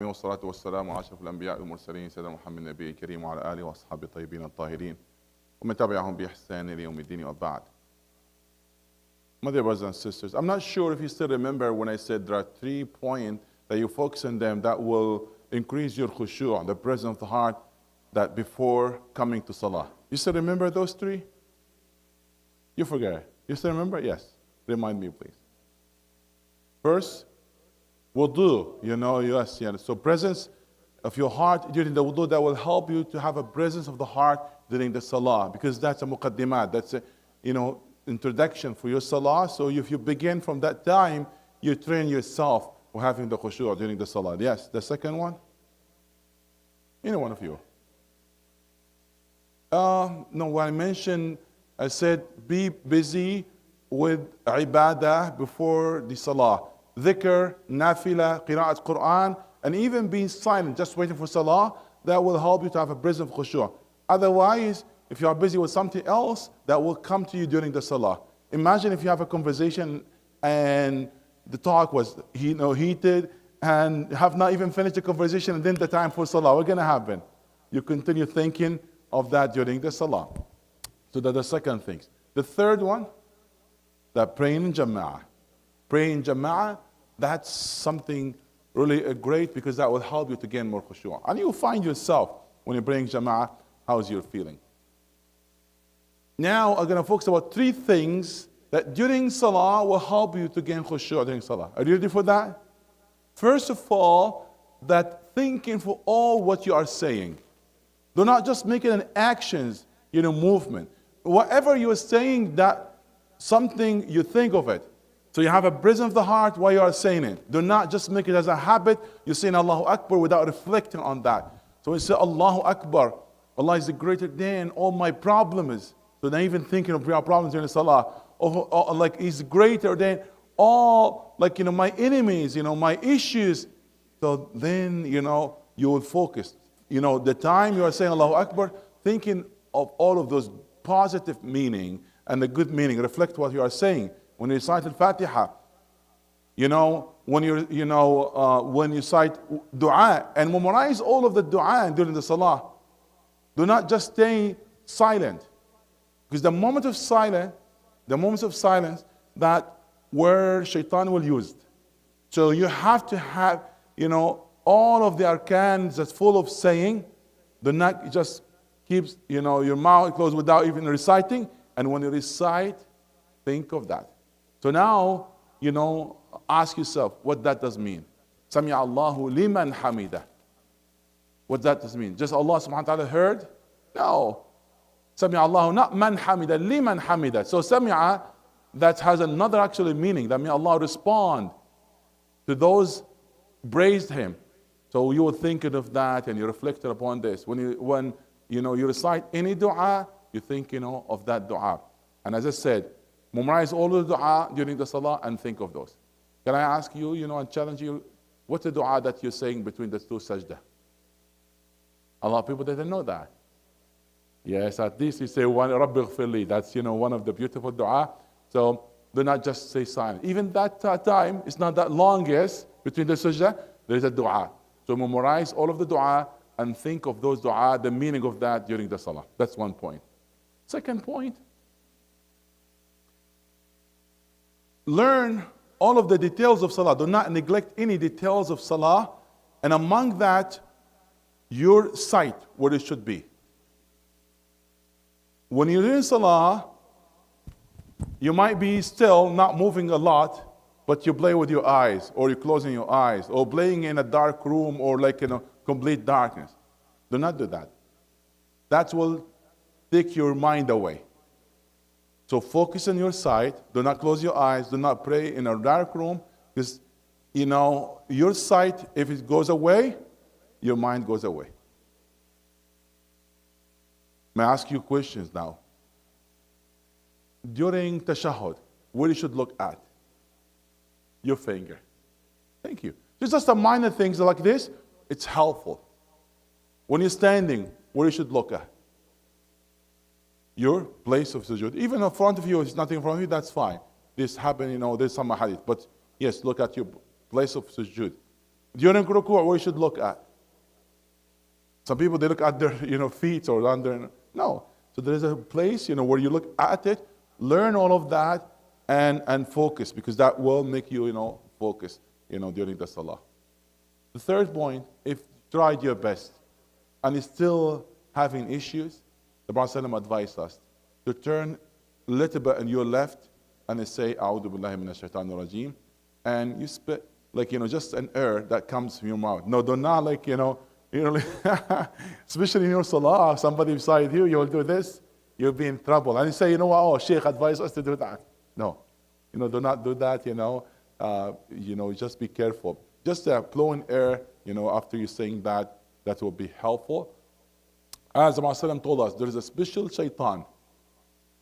والصلاة والسلام على أشرف الأنبياء والمرسلين سيدنا محمد النبي الكريم وعلى آله وأصحابه الطيبين الطاهرين ومن تبعهم بإحسان إلى يوم الدين وبعد. My dear brothers and sisters, I'm not sure if you still remember when I said there are 3 points that you focus on them that will increase your khushu', the presence of the heart, that before coming to salah. You still remember those 3? You forget. You still remember? Yes. Remind me, please. First, wudu, yes. So presence of your heart during the wudu, that will help you to have a presence of the heart during the salah, because that's a muqaddimat, that's a, introduction for your salah. So if you begin from that time, you train yourself for having the khushu' during the salah. Yes, the second one? Any one of you? No, when I said be busy with ibadah before the salah. Dhikr, nafila, qira'at Quran, and even being silent, just waiting for salah, that will help you to have a presence of khushu'. Otherwise, if you are busy with something else, that will come to you during the salah. Imagine if you have a conversation and the talk was heated and have not even finished the conversation and then the time for salah. What's going to happen? You continue thinking of that during the salah. So that's the second thing. The third one, that praying in jama'ah. Praying in jama'ah, that's something really great, because that will help you to gain more khushu'. And you'll find yourself, when you're praying jama'ah, how's your feeling. Now, I'm going to focus about 3 things that during salah will help you to gain khushu' during salah. Are you ready for that? First of all, that thinking for all what you are saying. Do not just make it an actions, movement. Whatever you are saying, that something you think of it. So you have a presence of the heart while you are saying it. Do not just make it as a habit. You're saying Allahu Akbar without reflecting on that. So when you say Allahu Akbar, Allah is greater than all my problems. So not even thinking of your problems during the salah. Or like He's greater than all, my enemies, my issues. So then, you will focus. The time you are saying Allahu Akbar, thinking of all of those positive meaning and the good meaning, reflect what you are saying. When you recite Al-Fatiha, when you cite dua, and memorize all of the dua during the salah. Do not just stay silent. Because the moments of silence, that where shaitan will use. So you have to have, all of the arkans that's full of saying. Do not just keep, your mouth closed without even reciting. And when you recite, think of that. So now, ask yourself what that does mean. Sami Allahu liman hamida. What that does mean? Just Allah subhanahu wa ta'ala heard? No. Sami Allahu, not man hamida, liman hamida. So sami'a, that has another actually meaning. That means Allah respond to those praised Him. So you were thinking of that and you reflected upon this. When you recite any dua, you think, of that dua. And as I said, memorize all of the dua during the salah and think of those. Can I ask you, and challenge you, what's the dua that you're saying between the 2 sajda? A lot of people didn't know that. Yes, at least you say one, Rabbi ghfirli. That's, one of the beautiful dua. So do not just say silent. Even that time, it's not that long, yes, between the sajda, there is a dua. So memorize all of the dua and think of those dua, the meaning of that during the salah. That's one point. Second point, learn all of the details of salah. Do not neglect any details of salah. And among that, your sight, where it should be. When you're in salah, you might be still not moving a lot, but you play with your eyes, or you're closing your eyes, or playing in a dark room, or in a complete darkness. Do not do that. That will take your mind away. So focus on your sight. Do not close your eyes. Do not pray in a dark room, because, your sight, if it goes away, your mind goes away. May I ask you questions now? During tashahhud, where you should look at? Your finger. Thank you. Just a minor things like this, it's helpful. When you're standing, where you should look at? Your place of sujood. Even in front of you, if it's nothing in front of you, that's fine. This happened, there's some hadith. But yes, look at your place of sujood. During ruku', what you should look at? Some people, they look at their feet or under. No. So there is a place where you look at it, learn all of that, and focus, because that will make you focus during the salah. The third point, if you tried your best and you're still having issues, the Prophet ﷺ advised us to turn a little bit on your left and say, A'udhu billahi minash shaitanir rajim, and you spit just an air that comes from your mouth. No, do not especially in your salah, somebody beside you, you'll do this, you'll be in trouble. And you say, Shaykh advised us to do that. No, do not do that, just be careful. Just blowing air, after you're saying that will be helpful. As the Prophet told us, there is a special shaitan.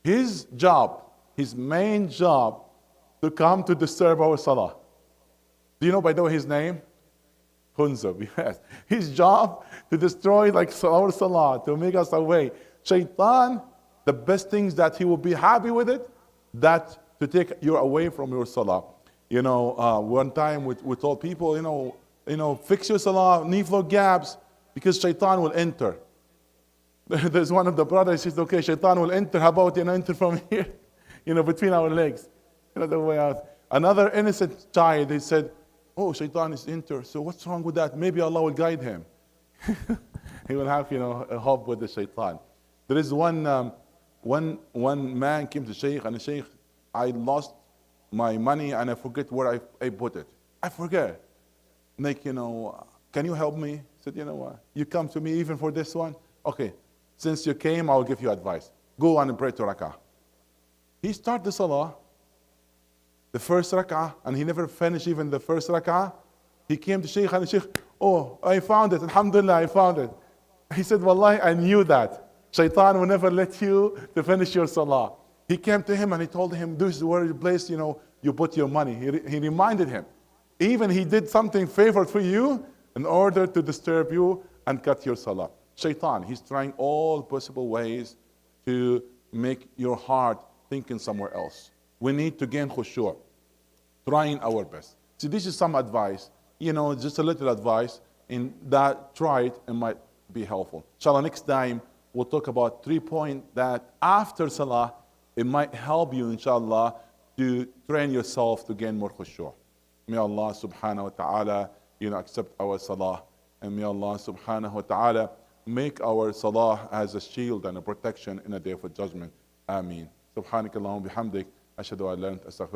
His main job, to come to disturb our salah. Do you know, by the way, his name? Hunzab, yes. His job to destroy our salah, to make us away. Shaitan, the best things that he will be happy with it, that to take you away from your salah. One time we told people, fix your salah, leave no gaps, because shaitan will enter. There's one of the brothers, he says, okay, shaitan will enter, how about enter from here, between our legs, the way out. Another innocent child, he said, oh, shaitan is enter, so what's wrong with that? Maybe Allah will guide him. He will have, a hope with the shaitan. There is one man came to Shaykh, and the Shaykh, I lost my money and I forget where I put it. I forget. Can you help me? I said, what? You come to me even for this one? Okay, since you came, I'll give you advice. Go and pray 2 rak'ah. He started the salah, the first rak'ah, and he never finished even the first rak'ah. He came to Shaykh, and the Shaykh, oh, I found it, alhamdulillah, I found it. He said, wallahi, I knew that. Shaitan will never let you to finish your salah. He came to him and he told him, this is where you place, you put your money. He reminded him. Even he did something favored for you in order to disturb you and cut your salah. Shaitan, he's trying all possible ways to make your heart thinking somewhere else. We need to gain khushu', trying our best. See, this is some advice, just a little advice, in that try it and might be helpful. Inshallah, next time we'll talk about 3 points that after salah, it might help you, inshallah, to train yourself to gain more khushu'. May Allah subhanahu wa ta'ala, accept our salah. And may Allah subhanahu wa ta'ala make our salah as a shield and a protection in a day of judgment. Ameen. Subhanakallahumma bihamdik. Ashhadu an la ilaha illa anta astaghfiruka